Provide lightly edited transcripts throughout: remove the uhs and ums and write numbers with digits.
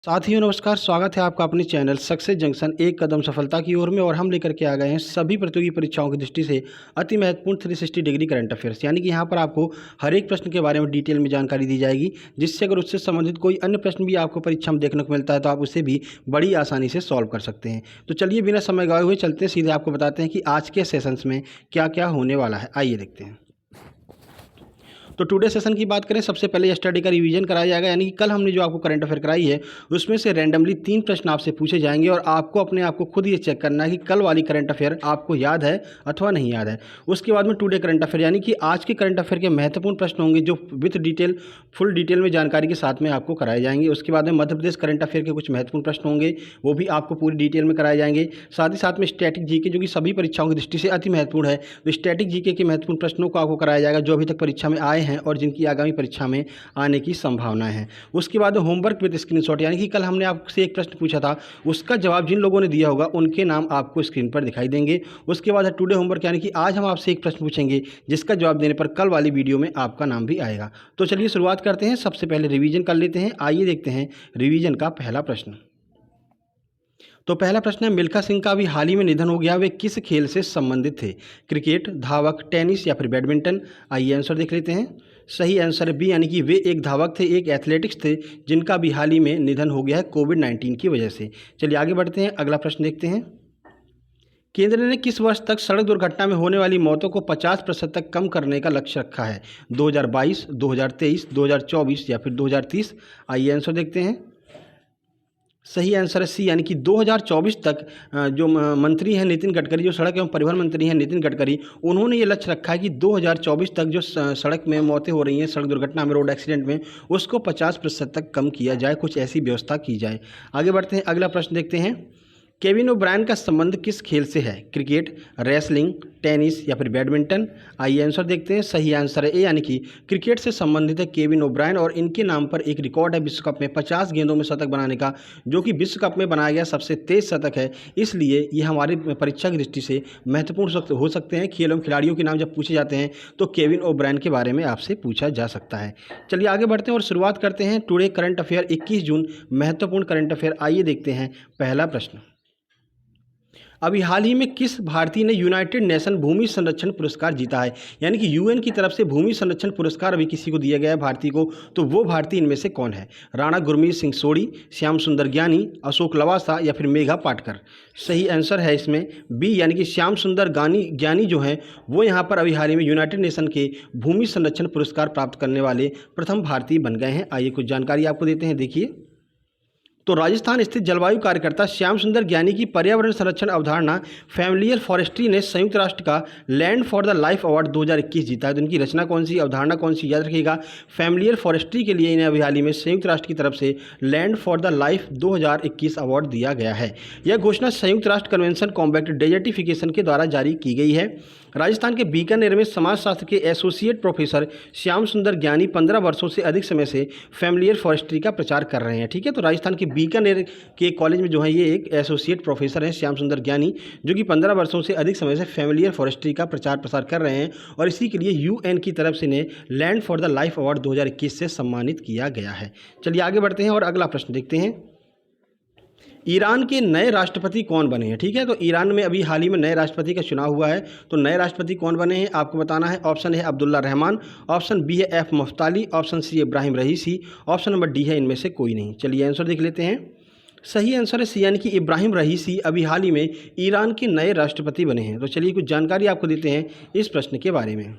साथियों नमस्कार, स्वागत है आपका अपने चैनल सक्सेस जंक्शन एक कदम सफलता की ओर में। और हम लेकर के आ गए हैं सभी प्रतियोगी परीक्षाओं की दृष्टि से अति महत्वपूर्ण 360 डिग्री करंट अफेयर्स, यानी कि यहाँ पर आपको हर एक प्रश्न के बारे में डिटेल में जानकारी दी जाएगी, जिससे अगर उससे संबंधित कोई अन्य प्रश्न भी आपको परीक्षा में देखने को मिलता है तो आप उसे भी बड़ी आसानी से सॉल्व कर सकते हैं। तो चलिए बिना समय गवाए हुए चलते हैं, सीधे आपको बताते हैं कि आज के सेशंस में क्या क्या होने वाला है। आइए देखते हैं। तो टुडे सेशन की बात करें, सबसे पहले स्टडी का रिवीजन कराया जाएगा, यानी कि कल हमने जो आपको करंट अफेयर कराई है उसमें से रैंडमली 3 प्रश्न आपसे पूछे जाएंगे और आपको अपने आप को खुद ये चेक करना है कि कल वाली करंट अफेयर आपको याद है अथवा नहीं याद है। उसके बाद में टुडे करंट अफेयर, यानी कि आज के करंट अफेयर के महत्वपूर्ण प्रश्न होंगे जो विथ डिटेल फुल डिटेल में जानकारी के साथ में आपको कराए जाएंगे। उसके बाद में मध्य प्रदेश करंट अफेयर के कुछ महत्वपूर्ण प्रश्न होंगे, वो भी आपको पूरी डिटेल में कराए जाएंगे। साथ ही साथ में स्टैटिक जीके, जो कि सभी परीक्षाओं की दृष्टि से अति महत्वपूर्ण है, तो स्टैटिक जीके के महत्वपूर्ण प्रश्नों को आपको कराया जाएगा जो अभी तक परीक्षा में आए हैं और जिनकी आगामी परीक्षा में आने की संभावनाएं हैं। उसके बाद होमवर्क विद स्क्रीनशॉट, यानी कि कल हमने आपसे एक प्रश्न पूछा था, उसका जवाब जिन लोगों ने दिया होगा उनके नाम आपको स्क्रीन पर दिखाई देंगे। उसके बाद है टुडे होमवर्क, यानी कि आज हम आपसे एक प्रश्न पूछेंगे जिसका जवाब देने पर कल वाली वीडियो में आपका नाम भी आएगा। तो चलिए शुरुआत करते हैं। सबसे पहले रिवीजन कर लेते हैं। आइए देखते हैं रिवीजन का पहला प्रश्न। तो पहला प्रश्न है, मिल्खा सिंह का अभी हाल ही में निधन हो गया, वे किस खेल से संबंधित थे? क्रिकेट, धावक, टेनिस या फिर बैडमिंटन? आइए आंसर देख लेते हैं। सही आंसर है बी, यानी कि वे एक धावक थे, एक एथलेटिक्स थे जिनका भी हाल ही में निधन हो गया है कोविड-19 की वजह से। चलिए आगे बढ़ते हैं, अगला प्रश्न देखते हैं। केंद्र ने किस वर्ष तक सड़क दुर्घटना में होने वाली मौतों को 50% तक कम करने का लक्ष्य रखा है? 2022, 2023, 2024 या फिर 2030? आइए आंसर देखते हैं। सही आंसर है सी, यानी कि 2024 तक जो मंत्री हैं नितिन गडकरी, जो सड़क एवं परिवहन मंत्री हैं नितिन गडकरी, उन्होंने ये लक्ष्य रखा है कि 2024 तक जो सड़क में मौतें हो रही हैं, सड़क दुर्घटना में, रोड एक्सीडेंट में, उसको 50% तक कम किया जाए, कुछ ऐसी व्यवस्था की जाए। आगे बढ़ते हैं, अगला प्रश्न देखते हैं। केविन ओब्रायन का संबंध किस खेल से है? क्रिकेट, रेसलिंग, टेनिस या फिर बैडमिंटन? आइए आंसर देखते हैं। सही आंसर है ए, यानी कि क्रिकेट से संबंधित है केविन ओब्रायन, और इनके नाम पर एक रिकॉर्ड है विश्व कप में 50 गेंदों में शतक बनाने का, जो कि विश्व कप में बनाया गया सबसे तेज शतक है। इसलिए ये हमारी परीक्षा की दृष्टि से महत्वपूर्ण हो सकते हैं। खेल एवं खिलाड़ियों के नाम जब पूछे जाते हैं तो केविन ओब्रायन के बारे में आपसे पूछा जा सकता है। चलिए आगे बढ़ते हैं और शुरुआत करते हैं टुडे करंट अफेयर 21 जून, महत्वपूर्ण करंट अफेयर। आइए देखते हैं पहला प्रश्न। अभी हाल ही में किस भारतीय ने यूनाइटेड नेशन भूमि संरक्षण पुरस्कार जीता है? यानी कि यूएन की तरफ से भूमि संरक्षण पुरस्कार अभी किसी को दिया गया है भारतीय को, तो वो भारतीय इनमें से कौन है? राणा गुरमीत सिंह सोढ़ी, श्याम सुंदर ज्ञानी, अशोक लवासा या फिर मेघा पाटकर? सही आंसर है इसमें बी, यानी कि श्याम सुंदर ज्ञानी जो हैं वो यहाँ पर अभी हाल ही में यूनाइटेड नेशन के भूमि संरक्षण पुरस्कार प्राप्त करने वाले प्रथम भारतीय बन गए हैं। आइए कुछ जानकारी आपको देते हैं, देखिए। तो राजस्थान स्थित जलवायु कार्यकर्ता श्याम सुंदर ज्ञानी की पर्यावरण संरक्षण अवधारणा फैमिलियर फॉरेस्ट्री ने संयुक्त राष्ट्र का land for the life award 2021 जीता है। तो इनकी रचना कौन सी, अवधारणा कौन सी, याद रखिएगा। फैमिलियर फॉरेस्ट्री के लिए इन्हें अभी हाल ही में संयुक्त राष्ट्र की तरफ से land for the life 2021 award दिया गया है। यह घोषणा संयुक्त राष्ट्र कन्वेंशन कॉम्बैट डेजर्टिफिकेशन के द्वारा जारी की गई है। राजस्थान के बीकानेर में समाजशास्त्र के एसोसिएट प्रोफेसर श्याम सुंदर ज्ञानी 15 वर्षों से अधिक समय से फैमिलियर फॉरेस्ट्री का प्रचार कर रहे हैं। ठीक है, तो राजस्थान के बीकानेर के कॉलेज में जो है ये एक एसोसिएट प्रोफेसर हैं श्याम सुंदर ज्ञानी, जो कि 15 वर्षों से अधिक समय से फैमिलियर फॉरेस्ट्री का प्रचार प्रसार कर रहे हैं, और इसी के लिए यूएन की तरफ से इन्हें land for the life award 2021 से सम्मानित किया गया है। चलिए आगे बढ़ते हैं और अगला प्रश्न देखते हैं। ईरान के नए राष्ट्रपति कौन बने हैं? ठीक है, तो ईरान में अभी हाल ही में नए राष्ट्रपति का चुनाव हुआ है, तो नए राष्ट्रपति कौन बने हैं आपको बताना है। ऑप्शन है अब्दुल्ला रहमान, ऑप्शन बी है एफ मुफ्ताली, ऑप्शन सी है इब्राहिम रईसी, ऑप्शन नंबर डी है इनमें से कोई नहीं। चलिए आंसर देख लेते हैं। सही आंसर है सी, यानी कि इब्राहिम रईसी अभी हाल ही में ईरान के नए राष्ट्रपति बने हैं। तो चलिए कुछ जानकारी आपको देते हैं इस प्रश्न के बारे में।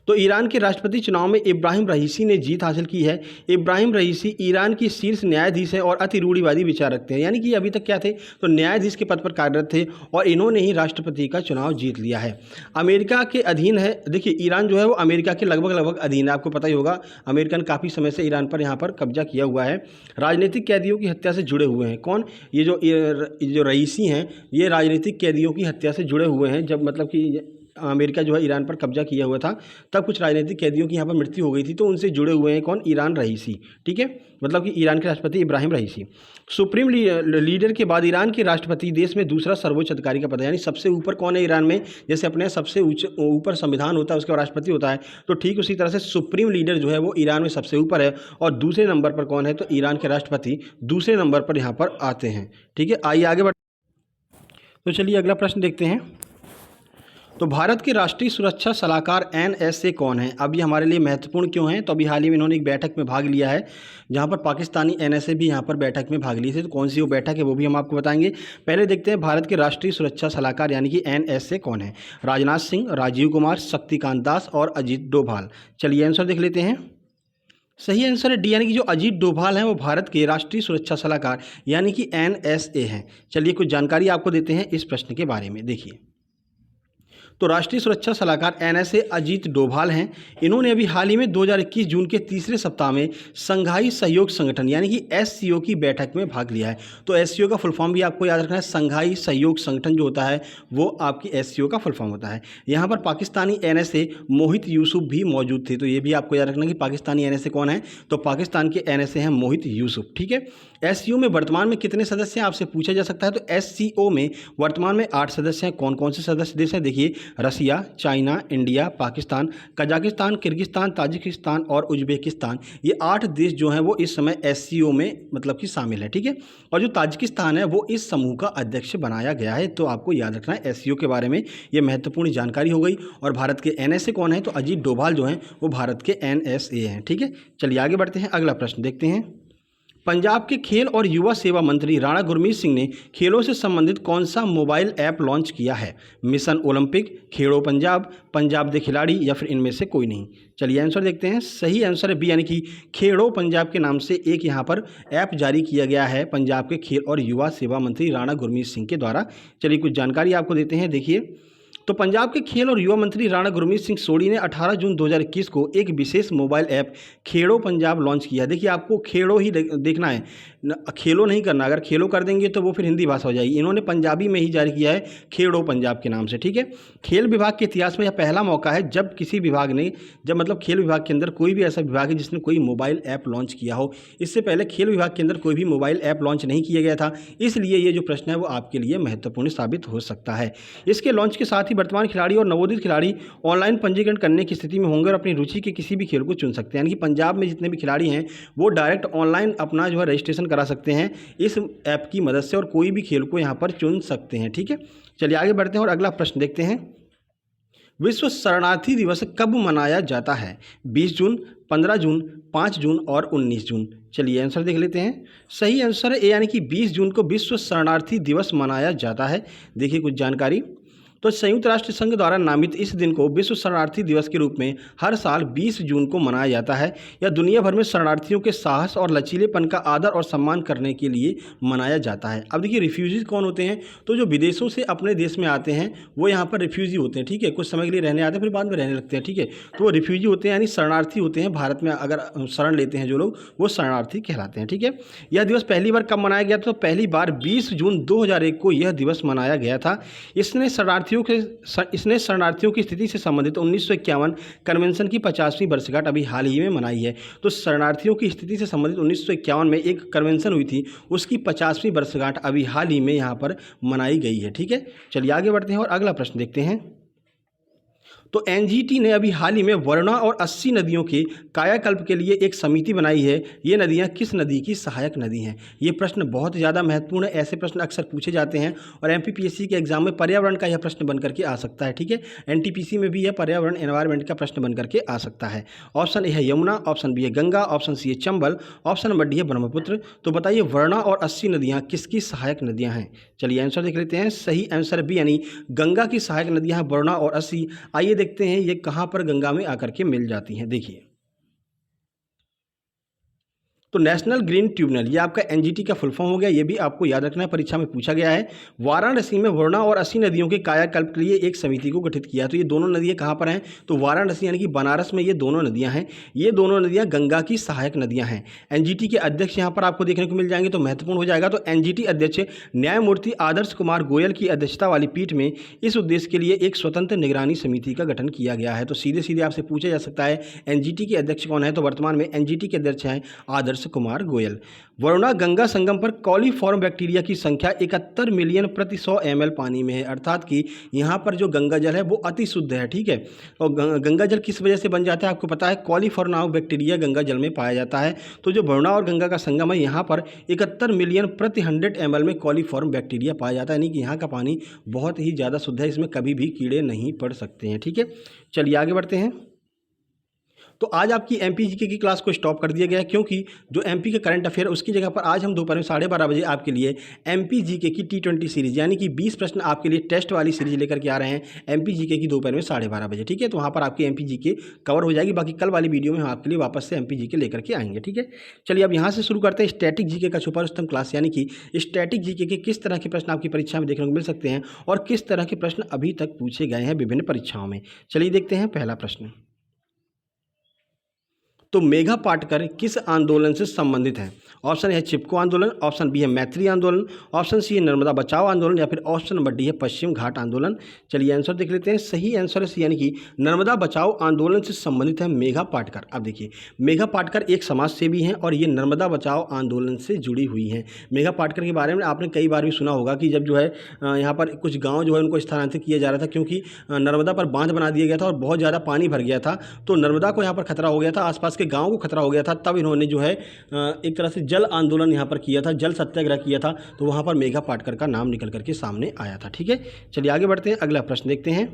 तो ईरान के राष्ट्रपति चुनाव में इब्राहिम रईसी ने जीत हासिल की है। इब्राहिम रईसी ईरान की शीर्ष न्यायाधीश हैं और अति रूढ़िवादी विचार रखते हैं, यानी कि अभी तक क्या थे, तो न्यायाधीश के पद पर कार्यरत थे और इन्होंने ही राष्ट्रपति का चुनाव जीत लिया है। अमेरिका के अधीन है। देखिए ईरान जो है वो अमेरिका के लगभग अधीन है, आपको पता ही होगा। अमेरिका ने काफ़ी समय से ईरान पर यहाँ पर कब्जा किया हुआ है। राजनीतिक कैदियों की हत्या से जुड़े हुए हैं कौन? ये जो रईसी हैं ये राजनीतिक कैदियों की हत्या से जुड़े हुए हैं। जब मतलब कि अमेरिका जो है ईरान पर कब्जा किया हुआ था, तब कुछ राजनीतिक कैदियों की यहाँ पर मृत्यु हो गई थी, तो उनसे जुड़े हुए हैं कौन? ईरान रईसी। ठीक है, मतलब कि ईरान के राष्ट्रपति इब्राहिम रईसी। सुप्रीम लीडर के बाद ईरान के राष्ट्रपति देश में दूसरा सर्वोच्च अधिकारी का पद है, यानी सबसे ऊपर कौन है ईरान में? जैसे अपने सबसे ऊपर संविधान होता है, उसके बाद राष्ट्रपति होता है, तो ठीक उसी तरह से सुप्रीम लीडर जो है वो ईरान में सबसे ऊपर है। और दूसरे नंबर पर कौन है? तो ईरान के राष्ट्रपति दूसरे नंबर पर यहाँ पर आते हैं। ठीक है, आइए आगे बढ़। तो चलिए अगला प्रश्न देखते हैं। तो भारत के राष्ट्रीय सुरक्षा सलाहकार NSA कौन है? अब ये हमारे लिए महत्वपूर्ण क्यों है? तो अभी हाल ही में इन्होंने एक बैठक में भाग लिया है, जहां पर पाकिस्तानी NSA भी यहां पर बैठक में भाग लिए थे। तो कौन सी वो बैठक है वो भी हम आपको बताएंगे। पहले देखते हैं भारत के राष्ट्रीय सुरक्षा सलाहकार यानी कि NSA कौन है। राजनाथ सिंह, राजीव कुमार, शक्तिकांत दास और अजीत डोभाल। चलिए आंसर देख लेते हैं। सही आंसर है डी, यानी कि जो अजीत डोभाल हैं वो भारत के राष्ट्रीय सुरक्षा सलाहकार यानी कि NSA हैं। चलिए कुछ जानकारी आपको देते हैं इस प्रश्न के बारे में। देखिए, तो राष्ट्रीय सुरक्षा सलाहकार NSA अजीत डोभाल हैं। इन्होंने अभी हाल ही में 2021 जून के तीसरे सप्ताह में संघाई सहयोग संगठन यानी कि SCO की बैठक में भाग लिया है। तो SCO का फुल फॉर्म भी आपको याद रखना है, संघाई सहयोग संगठन जो होता है वो आपकी SCO का फुल फॉर्म होता है। यहाँ पर पाकिस्तानी NSA मोहित यूसुफ भी मौजूद थे, तो ये भी आपको याद रखना कि पाकिस्तानी NSA कौन है? तो पाकिस्तान के NSA हैं मोहित यूसुफ। ठीक है, SCO में वर्तमान में कितने सदस्य हैं आपसे पूछा जा सकता है। तो SCO में वर्तमान में 8 सदस्य हैं। कौन कौन से सदस्य देश हैं? देखिए, Russia, China, India, Pakistan, Kazakhstan, Kyrgyzstan, Tajikistan और उज्बेकिस्तान, ये 8 देश जो हैं वो इस समय SCO में मतलब कि शामिल है। ठीक है, और जो ताजिकिस्तान है वो इस समूह का अध्यक्ष बनाया गया है। तो आपको याद रखना है SCO के बारे में, ये महत्वपूर्ण जानकारी हो गई। और भारत के NSA कौन है? तो अजीत डोभाल जो हैं वो भारत के NSA हैं। ठीक है, चलिए आगे बढ़ते हैं, अगला प्रश्न देखते हैं। पंजाब के खेल और युवा सेवा मंत्री राणा गुरमीत सिंह ने खेलों से संबंधित कौन सा मोबाइल ऐप लॉन्च किया है? मिशन ओलंपिक, खेलो पंजाब, पंजाब दे खिलाड़ी या फिर इनमें से कोई नहीं। चलिए आंसर देखते हैं। सही आंसर है बी, यानी कि खेलो पंजाब के नाम से एक यहाँ पर ऐप जारी किया गया है पंजाब के खेल और युवा सेवा मंत्री राणा गुरमीत सिंह के द्वारा। चलिए कुछ जानकारी आपको देते हैं। देखिए, तो पंजाब के खेल और युवा मंत्री राणा गुरमीत सिंह सोढ़ी ने 18 जून 2021 को एक विशेष मोबाइल ऐप खेलो पंजाब लॉन्च किया। देखिए, आपको खेलो ही देखना है, खेलो नहीं करना। अगर खेलो कर देंगे तो वो फिर हिंदी भाषा हो जाएगी। इन्होंने पंजाबी में ही जारी किया है, खेलो पंजाब के नाम से। ठीक है, खेल विभाग के इतिहास में यह पहला मौका है जब किसी विभाग ने, जब मतलब खेल विभाग के अंदर कोई भी ऐसा विभाग है जिसने कोई मोबाइल ऐप लॉन्च किया हो। इससे पहले खेल विभाग के अंदर कोई भी मोबाइल ऐप लॉन्च नहीं किया गया था, इसलिए ये जो प्रश्न है वो आपके लिए महत्वपूर्ण साबित हो सकता है। इसके लॉन्च के साथ ही वर्तमान खिलाड़ी और नवोदित खिलाड़ी ऑनलाइन पंजीकरण करने की स्थिति में होंगे और अपनी रुचि के किसी भी खेल को चुन सकते हैं। यानी कि पंजाब में जितने भी खिलाड़ी हैं वो डायरेक्ट ऑनलाइन अपना जो है रजिस्ट्रेशन करा सकते हैं इस ऐप की मदद से, और कोई भी खेल को यहाँ पर चुन सकते हैं। ठीक है, चलिए आगे बढ़ते हैं और अगला प्रश्न देखते हैं। विश्व शरणार्थी दिवस कब मनाया जाता है? 20 जून, 15 जून, 5 जून और 19 जून। चलिए आंसर देख लेते हैं। सही आंसर है ए, यानी कि 20 जून को विश्व शरणार्थी दिवस मनाया जाता है। देखिए कुछ जानकारी। तो संयुक्त राष्ट्र संघ द्वारा नामित इस दिन को विश्व शरणार्थी दिवस के रूप में हर साल 20 जून को मनाया जाता है। यह दुनिया भर में शरणार्थियों के साहस और लचीलेपन का आदर और सम्मान करने के लिए मनाया जाता है। अब देखिए, रिफ्यूजीज कौन होते हैं? तो जो विदेशों से अपने देश में आते हैं वो यहाँ पर रिफ्यूजी होते हैं। ठीक है, कुछ समय के लिए रहने आते हैं फिर बाद में रहने लगते हैं। ठीक है, तो वो रिफ्यूजी होते हैं, यानी शरणार्थी होते हैं। भारत में अगर शरण लेते हैं जो लोग, वो शरणार्थी कहलाते हैं। ठीक है, यह दिवस पहली बार कब मनाया गया था? तो पहली बार 20 जून 2001 को यह दिवस मनाया गया था। इसने शरणार्थियों की स्थिति से संबंधित 1951 कन्वेंशन की 50वीं वर्षगांठ अभी हाल ही में मनाई है। तो शरणार्थियों की स्थिति से संबंधित 1951 में एक कन्वेंशन हुई थी, उसकी 50वीं वर्षगांठ अभी हाल ही में यहाँ पर मनाई गई है। ठीक है, चलिए आगे बढ़ते हैं और अगला प्रश्न देखते हैं। तो एनजीटी ने अभी हाल ही में वरुणा और 80 नदियों के कायाकल्प के लिए एक समिति बनाई है। ये नदियाँ किस नदी की सहायक नदी हैं? ये प्रश्न बहुत ज़्यादा महत्वपूर्ण है, ऐसे प्रश्न अक्सर पूछे जाते हैं और एमपीपीएससी के एग्जाम में पर्यावरण का यह प्रश्न बन करके आ सकता है। ठीक है, एनटीपीसी में भी यह पर्यावरण एनवायरमेंट का प्रश्न बन करके आ सकता है। ऑप्शन ए है यमुना, ऑप्शन बी है गंगा, ऑप्शन सी है चंबल, ऑप्शन नंबर डी है ब्रह्मपुत्र। तो बताइए वरुणा और 80 नदियाँ किसकी सहायक नदियाँ हैं? चलिए आंसर देख लेते हैं। सही आंसर बी, यानी गंगा की सहायक नदियाँ हैं वरुणा और 80। आइए देखते हैं ये कहाँ पर गंगा में आकर के मिल जाती हैं। देखिए, तो नेशनल ग्रीन ट्रिब्यूनल ये आपका एनजीटी का फुल फॉर्म हो गया, ये भी आपको याद रखना है, परीक्षा में पूछा गया है। वाराणसी में वरुणा और 80 नदियों के कायाकल्प के लिए एक समिति को गठित किया। तो ये दोनों नदियाँ कहाँ पर हैं, तो वाराणसी यानी कि बनारस में ये दोनों नदियाँ हैं। ये दोनों नदियाँ गंगा की सहायक नदियाँ हैं। एनजीटी के अध्यक्ष यहाँ पर आपको देखने को मिल जाएंगे, तो महत्वपूर्ण हो जाएगा। तो एनजीटी अध्यक्ष न्यायमूर्ति आदर्श कुमार गोयल की अध्यक्षता वाली पीठ में इस उद्देश्य के लिए एक स्वतंत्र निगरानी समिति का गठन किया गया है। तो सीधे सीधे आपसे पूछा जा सकता है एनजीटी के अध्यक्ष कौन है, तो वर्तमान में एनजीटी के अध्यक्ष हैं आदर्श कुमार गोयल। वरुणा गंगा संगम पर कॉलीफॉर्म बैक्टीरिया की संख्या 71 मिलियन प्रति 100 ml पानी में है, अर्थात कि यहाँ पर जो गंगा जल है वो अति शुद्ध है, ठीक है। और गंगा जल किस वजह से बन जाता है आपको पता है, कॉलीफॉर्म नामक बैक्टीरिया गंगा जल में पाया जाता है। तो जो वरुणा और गंगा का संगम है यहाँ पर 71 मिलियन प्रति 100 ml में कॉलीफॉर्म बैक्टीरिया पाया जाता है, यानी कि यहाँ का पानी बहुत ही ज़्यादा शुद्ध है, इसमें कभी भी कीड़े नहीं पड़ सकते हैं, ठीक है। चलिए आगे बढ़ते हैं। तो आज आपकी एमपी जीके की क्लास को स्टॉप कर दिया गया है, क्योंकि जो एमपी का करंट अफेयर उसकी जगह पर आज हम दोपहर में 12:30 बजे आपके लिए एमपी जीके की T20 सीरीज यानी कि 20 प्रश्न आपके लिए टेस्ट वाली सीरीज लेकर के आ रहे हैं एमपी जीके की दोपहर में 12:30 बजे, ठीक है। तो वहाँ पर आपकी एमपी जीके कवर हो जाएगी। बाकी कल वाली वीडियो में हम आपके लिए वापस से एमपी जीके लेकर के आएंगे, ठीक है। चलिए अब यहाँ से शुरू करते हैं स्टैटिक जीके का सुपर स्तंभ क्लास, यानी कि स्टैटिक जीके के किस तरह के प्रश्न आपकी परीक्षा में देखने को मिल सकते हैं और किस तरह के प्रश्न अभी तक पूछे गए हैं विभिन्न परीक्षाओं में। चलिए देखते हैं पहला प्रश्न। तो मेघा पाटकर किस आंदोलन से संबंधित हैं? ऑप्शन है चिपको आंदोलन, ऑप्शन बी है मैत्री आंदोलन, ऑप्शन सी है नर्मदा बचाओ आंदोलन या फिर ऑप्शन नंबर डी है पश्चिम घाट आंदोलन। चलिए आंसर देख लेते हैं। सही आंसर है सी, यानी कि नर्मदा बचाओ आंदोलन से संबंधित है मेघा पाटकर। अब देखिए मेघा पाटकर एक समाज सेवी हैं और ये नर्मदा बचाओ आंदोलन से जुड़ी हुई हैं। मेघा पाटकर के बारे में आपने कई बार भी सुना होगा कि जब जो है यहाँ पर कुछ गाँव जो है उनको स्थानांतरित किया जा रहा था, क्योंकि नर्मदा पर बांध बना दिया गया था और बहुत ज़्यादा पानी भर गया था, तो नर्मदा को यहाँ पर खतरा हो गया था, आसपास के गाँव को खतरा हो गया था। तब इन्होंने जो है एक तरह से जल आंदोलन यहाँ पर किया था, जल सत्याग्रह किया था। तो वहाँ पर मेघा पाटकर का नाम निकल करके सामने आया था, ठीक है। चलिए आगे बढ़ते हैं, अगला प्रश्न देखते हैं।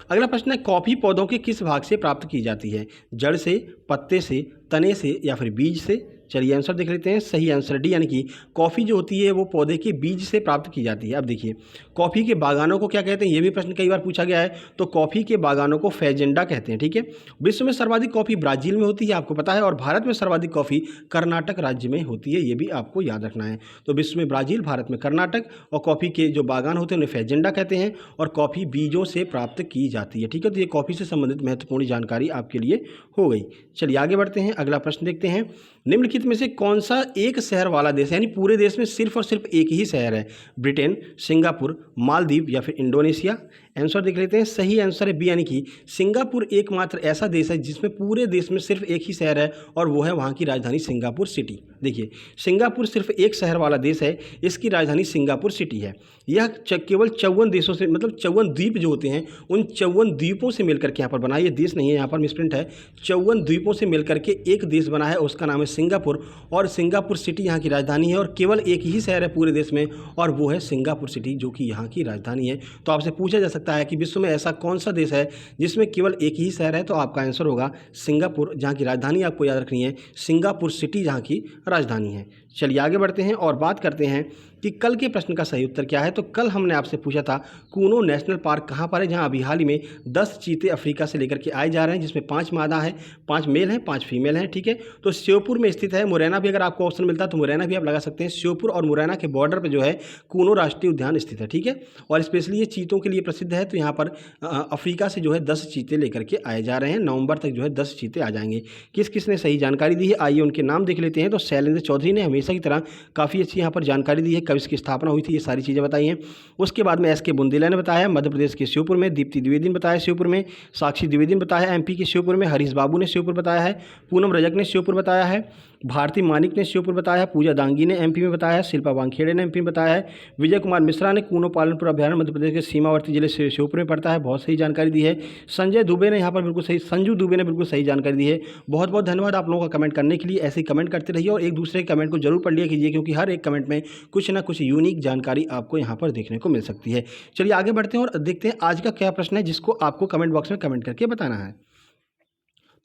अगला प्रश्न है कॉफ़ी पौधों के किस भाग से प्राप्त की जाती है? जड़ से, पत्ते से, तने से या फिर बीज से? चलिए आंसर देख लेते हैं। सही आंसर डी, यानी कि कॉफ़ी जो होती है वो पौधे के बीज से प्राप्त की जाती है। अब देखिए कॉफ़ी के बागानों को क्या कहते हैं, ये भी प्रश्न कई बार पूछा गया है। तो कॉफ़ी के बागानों को फेजेंडा कहते हैं, ठीक है। विश्व में सर्वाधिक कॉफ़ी ब्राज़ील में होती है, आपको पता है, और भारत में सर्वाधिक कॉफ़ी कर्नाटक राज्य में होती है, ये भी आपको याद रखना है। तो विश्व में ब्राज़ील, भारत में कर्नाटक, और कॉफ़ी के जो बागान होते हैं उन्हें फेजेंडा कहते हैं, और कॉफ़ी बीजों से प्राप्त की जाती है, ठीक है। तो ये कॉफ़ी से संबंधित महत्वपूर्ण जानकारी आपके लिए हो गई। चलिए आगे बढ़ते हैं, अगला प्रश्न देखते हैं। निम्नलिखित में से कौन सा एक शहर वाला देश है, यानी पूरे देश में सिर्फ और सिर्फ एक ही शहर है? ब्रिटेन, सिंगापुर, मालदीव या फिर इंडोनेशिया? आंसर देख लेते हैं। सही आंसर है बी, यानी कि सिंगापुर एकमात्र ऐसा देश है जिसमें पूरे देश में सिर्फ एक ही शहर है और वो है वहाँ की राजधानी सिंगापुर सिटी। देखिए सिंगापुर सिर्फ एक शहर वाला देश है, इसकी राजधानी सिंगापुर सिटी है। यह केवल 54 देशों से, मतलब 54 द्वीप जो होते हैं उन 54 द्वीपों से मिलकर के यहाँ पर बना, ये देश नहीं है, यहाँ पर मिसप्रिंट है, 54 द्वीपों से मिलकर के एक देश बना है, उसका नाम है सिंगापुर, और सिंगापुर सिटी यहाँ की राजधानी है। और केवल एक ही शहर है पूरे देश में और वो है सिंगापुर सिटी, जो कि यहाँ की राजधानी है। तो आपसे पूछा जा सकता है कि विश्व में ऐसा कौन सा देश है जिसमें केवल एक ही शहर है, तो आपका आंसर होगा सिंगापुर, जहाँ की राजधानी आपको याद रखनी है सिंगापुर सिटी, जहाँ की राजधानी है। चलिए आगे बढ़ते हैं और बात करते हैं कि कल के प्रश्न का सही उत्तर क्या है। तो कल हमने आपसे पूछा था कूनो नेशनल पार्क कहाँ पर है, जहाँ अभी हाल ही में 10 चीते अफ्रीका से लेकर के आए जा रहे हैं, जिसमें 5 मादा है, 5 मेल हैं, 5 फीमेल हैं, ठीक है। तो श्योपुर में स्थित है। मुरैना भी अगर आपको ऑप्शन मिलता है तो मुरैना भी आप लगा सकते हैं। श्योपुर और मुरैना के बॉर्डर पर जो है कूनो राष्ट्रीय उद्यान स्थित है, ठीक है। और स्पेशली ये चीतों के लिए प्रसिद्ध है। तो यहाँ पर अफ्रीका से जो है 10 चीते लेकर के आए जा रहे हैं। नवंबर तक जो है 10 चीते आ जाएंगे। किस किस ने सही जानकारी दी है, आइए उनके नाम देख लेते हैं। तो शैलेंद्र चौधरी ने हमेशा की तरह काफ़ी अच्छी यहाँ पर जानकारी दी है, कब इसकी स्थापना हुई थी, ये सारी चीज़ें बताई हैं। उसके बाद में एस.के. बुंदेला ने बताया मध्य प्रदेश के श्योपुर में, दीप्ति द्विवेदी ने बताया श्योपुर में, साक्षी द्विवेदी ने बताया एमपी के श्योपुर में, हरीश बाबू ने श्योपुर बताया है, पूनम रजक ने श्योपुर बताया है, भारती मानिक ने श्योपुर बताया है, पूजा दांगी ने एमपी में बताया है, शिल्पा वानखेड़े ने एमपी में बताया है, विजय कुमार मिश्रा ने कूनो पालनपुर अभ्यारण्य मध्य प्रदेश के सीमावर्ती जिले से श्योपुर में पड़ता है, बहुत सही जानकारी दी है। संजय दुबे ने यहाँ पर बिल्कुल सही, संजू दुबे ने बिल्कुल सही जानकारी दी है। बहुत बहुत धन्यवाद आप लोगों का कमेंट करने के लिए। ऐसे ही कमेंट करते रहिए और एक दूसरे के कमेंट को जरूर पढ़ लिया कीजिए, क्योंकि हर एक कमेंट में कुछ ना कुछ यूनिक जानकारी आपको यहाँ पर देखने को मिल सकती है। चलिए आगे बढ़ते हैं और देखते हैं आज का क्या प्रश्न है, जिसको आपको कमेंट बॉक्स में कमेंट करके बताना है।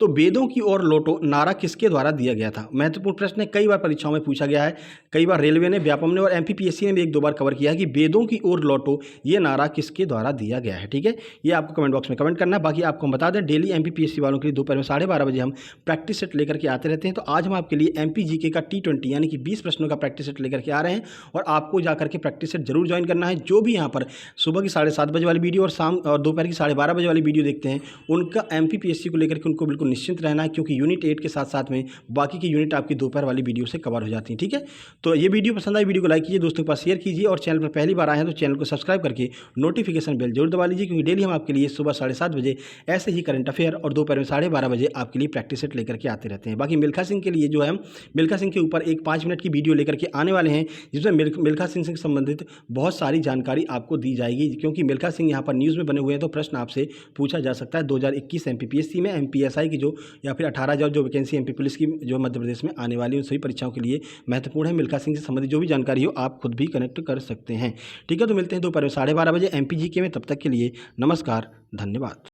तो वेदों की ओर लौटो नारा किसके द्वारा दिया गया था? महत्वपूर्ण प्रश्न है, कई बार परीक्षाओं में पूछा गया है, कई बार रेलवे ने, व्यापम ने और एमपीपीएससी ने भी 1-2 बार कवर किया है कि वेदों की ओर लौटो ये नारा किसके द्वारा दिया गया है। ठीक है, ये आपको कमेंट बॉक्स में कमेंट करना है। बाकी आपको हम बता दें, डेली एमपीपीएससी वालों के लिए दोपहर में 12:30 बजे हम प्रैक्टिस सेट लेकर के आते रहते हैं। तो आज हम आपके लिए एमपी जीके का T20 यानी कि 20 प्रश्नों का प्रैक्टिस सेट लेकर के आ रहे हैं और आपको जाकर के प्रैक्टिस सेट जरूर ज्वाइन करना है। जो भी यहाँ पर सुबह की 7:30 बजे वाली वीडियो और शाम और दोपहर की 12:30 बजे वाली वीडियो देखते हैं, उनका एमपीपीएससी को लेकर के उनको बिल्कुल निश्चिंत रहना है, क्योंकि यूनिट 8 के साथ साथ में बाकी की यूनिट आपकी दोपहर वाली वीडियो से कवर हो जाती है। ठीक है, तो ये वीडियो पसंद आई, वीडियो को लाइक कीजिए, दोस्तों के पास शेयर कीजिए और चैनल पर पहली बार आए हैं तो चैनल को सब्सक्राइब करके नोटिफिकेशन बेल जरूर दबा लीजिए, क्योंकि डेली हम आपके लिए सुबह 7:30 बजे ऐसे ही करंट अफेयर और दोपहर में 12:30 बजे आपके लिए प्रैक्टिस सेट लेकर के आते रहते हैं। बाकी मिल्खा सिंह के लिए जो है, मिल्खा सिंह के ऊपर एक 5 मिनट की वीडियो लेकर के आने वाले हैं, जिसमें मिल्खा सिंह से संबंधित बहुत सारी जानकारी आपको दी जाएगी, क्योंकि मिल्खा सिंह यहाँ पर न्यूज़ में बने हुए हैं तो प्रश्न आपसे पूछा जा सकता है। 2021 एमपीपीएससी में, एमपीएसआई की जो या फिर 18 जो वैकेंसी एमपी पुलिस की जो मध्य प्रदेश में आने वाली, उन सभी परीक्षाओं के लिए महत्वपूर्ण है। मिल्खा सिंह से संबंधित जो भी जानकारी हो आप खुद भी कनेक्ट कर सकते हैं। ठीक है, तो मिलते हैं दोपहर में 12:30 बजे एमपी जीके में। तब तक के लिए नमस्कार, धन्यवाद।